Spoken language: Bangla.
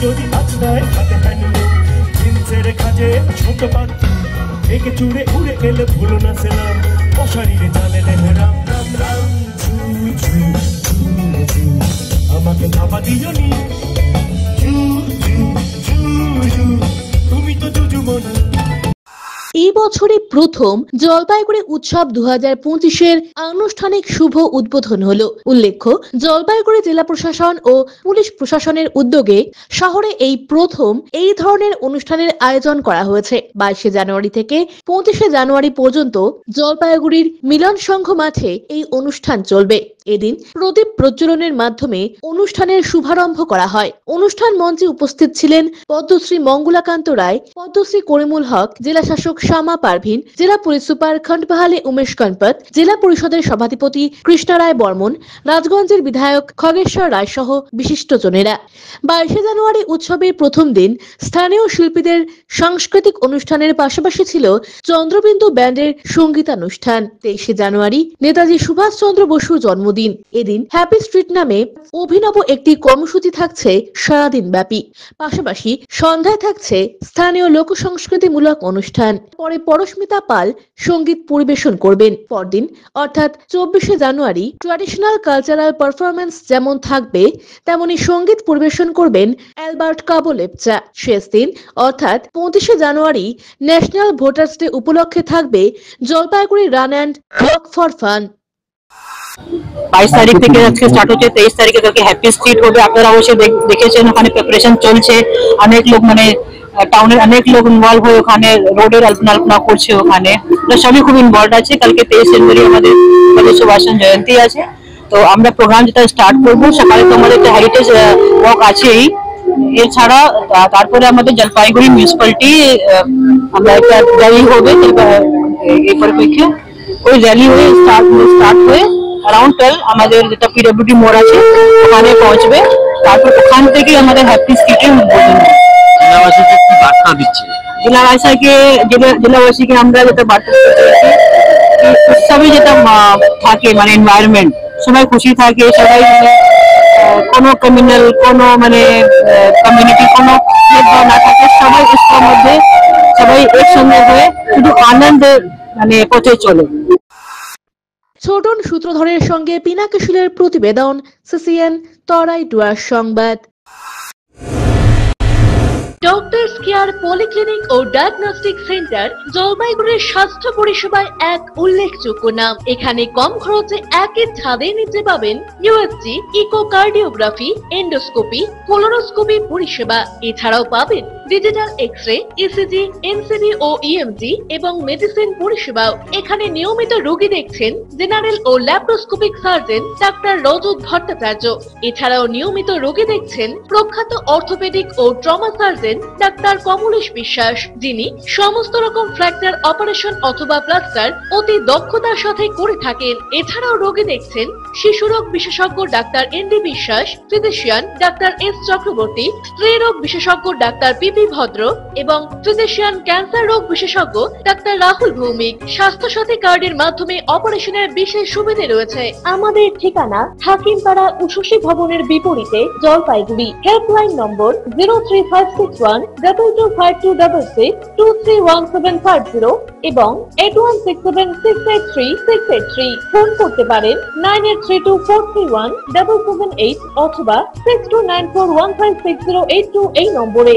যদি আছড়ায় খাতে হ্যান্ডলুম জিন্সের খাজে ছোট পাত্র একে চুড়ে উড়ে গেলে ভুলো না সেলাম অশারীরে জানে রাম রাম রাম ঝু ঝু ঝু ঝু আমাকে ভাবা দিও নি ঝু ঝু ঝু ঝু তুমি তো জুজু মনা। এই বছরে প্রথম জলপাইগুড়ি উৎসব 2025-এর আনুষ্ঠানিক শুভ উদ্বোধন হলো। উল্লেখ্য, জলপাইগুড়ি জেলা প্রশাসন ও পুলিশ প্রশাসনের উদ্যোগে শহরে এই প্রথম এই ধরনের অনুষ্ঠানের আয়োজন করা হয়েছে। 22 জানুয়ারি থেকে 25 জানুয়ারি পর্যন্ত জলপাইগুড়ির মিলন সংঘ মাঠে এই অনুষ্ঠান চলবে। এদিন প্রদীপ প্রজ্বলনের মাধ্যমে অনুষ্ঠানের শুভারম্ভ করা হয়। অনুষ্ঠান মঞ্চে উপস্থিত ছিলেন পদ্মশ্রী মঙ্গলাকান্ত রায়, পদ্মশ্রী করিমুল হক, জেলা শাসক শামা পারভিন, জেলা পুলিশ সুপার খন্ডবাহালে উমেশ কনপত, জেলা পরিষদের সভাধিপতি কৃষ্ণা রায় বর্মন, রাজগঞ্জের বিধায়ক খগেশ্বর রায় সহ বিশিষ্টজনেরা। 22 জানুয়ারি উৎসবের প্রথম দিন স্থানীয় শিল্পীদের সাংস্কৃতিক অনুষ্ঠানের পাশাপাশি ছিল চন্দ্রবিন্দু ব্যান্ডের সঙ্গীতানুষ্ঠান। 23 জানুয়ারি নেতাজি সুভাষচন্দ্র বসুর জন্মদিন। এদিন হ্যাপি স্ট্রিট নামে অভিনব একটি কর্মসূচি থাকছে সারাদিন ব্যাপী। পাশাপাশি সন্ধ্যায় থাকছে স্থানীয় লোক সংস্কৃতিমূলক অনুষ্ঠান। পরে পরশমিতা পাল সঙ্গীত পরিবেশন করবেন। পরদিন অর্থাৎ 24 জানুয়ারি ট্র্যাডিশনাল কালচারাল পারফরমেন্স যেমন থাকবে তেমনি সঙ্গীত পরিবেশন করবেন অ্যালবার্ট কাবো লেপচা। শেষ দিন অর্থাৎ 25 জানুয়ারি ন্যাশনাল ভোটার্স ডে উপলক্ষে থাকবে Jalpaiguri run and walk for fun. 22 তারিখ থেকে আজকে স্টার্ট হচ্ছে, 23 তারিখে কালকে হ্যাপি স্ট্রিট হবে। আপনারা অবশ্যই দেখেছেন ওখানে প্রিপারেশন চলছে। অনেক লোক মানে টাউনের অনেক লোক ইনভলভ হয়ে ওখানে রোডের আলপনা করছে। ওখানে সবই খুব ইনভলভ আছে। কালকে 23 জানুয়ারি আমাদের সুভাষ জয়ন্তী আছে। তো আমরা প্রোগ্রাম যেটা স্টার্ট করবো সকালে তো আমাদের হেরিটেজ ওয়াক আছেই। এছাড়া তারপরে আমাদের জলপাইগুড়ি মিউনিসিপ্যালিটি আমরা একটা র্যালি হবে এই পরিপ্রেক্ষে। ওই র্যালি হয়ে স্টার্ট হয়ে अराउंड 12 আমাদের যেটা পিডব্লিউডি মোড় আছে ওখানে পৌঁছবে। তারপর ওখান থেকে আমাদের হ্যাপি স্ট্রিটের উদ্বোধন হবে। জেলাবাসীকে কি বার্তা দিচ্ছে? জেলাবাসীকে আমরা যেটা বার্তা দিচ্ছি উৎসবে যেটা থাকে মানে এনভায়রনমেন্ট সবাই খুশি থাকে, সবাই কোনো ক্রিমিনাল কোনো মানে কমিউনিটি কোনো ভেদভাব না থাকে, সবাই উৎসবের মধ্যে সবাই একসঙ্গে হয়ে শুধু আনন্দের মানে পথে চলে। ছোটন সূত্রধরের সঙ্গে পিনাকিশিলের প্রতিবেদন, সিসিএন তরাই ডুয়ার সংবাদ। ডক্টরস কেয়ার পলিক্লিনিক ও ডায়াগনস্টিক সেন্টার জলপাইগুড়ির স্বাস্থ্য পরিষেবায় এক উল্লেখযোগ্য নাম। এখানে কম খরচে একই ছাদের নিচে পাবেন ইউএসজি, ইকোকার্ডিওগ্রাফি, এন্ডোস্কোপি, কোলোনোস্কোপি পরিষেবা। এছাড়াও পাবেন ডিজিটাল এক্স-রে, ইসিজি, এনসিবি ও ইএমজি এবং মেডিসিন পরিষেবাও। এখানে নিয়মিত রোগী দেখছেন জেনারেল ও ল্যাপ্রোস্কোপিক সার্জন ডাক্তার রজত ভট্টাচার্য। এছাড়াও নিয়মিত রোগী দেখছেন প্রখ্যাত অর্থোপেডিক ও ট্রমা সার্জন ডাক্তার কমলেশ বিশ্বাস, যিনি সমস্ত রকম ফ্র্যাকচার অপারেশন অথবা প্লাস্টার অতি দক্ষতার সাথে করে থাকেন। এছাড়াও রোগী দেখছেন শিশুরোগ বিশেষজ্ঞ ডাক্তার এনডি বিশ্বাস, ফিজিশিয়ান ডাক্তার এস চক্রবর্তী, স্ত্রী রোগ বিশেষজ্ঞ ডাক্তার পিপি ভদ্র এবং ফিজিশিয়ান ক্যান্সার রোগ বিশেষজ্ঞ ডাক্তার রাহুল ভৌমিক। স্বাস্থ্য সাথী কার্ডের মাধ্যমে অপারেশনের বিশেষ সুবিধা রয়েছে। আমাদের ঠিকানা হাকিমপাড়া উষসী ভবনের বিপরীতে জলপাইগুড়ি। হেল্পলাইন নম্বর 03561225266, 231750 এবং 8167683683। ফোন করতে পারেন 9832431778 অথবা 6294156082 এই নম্বরে।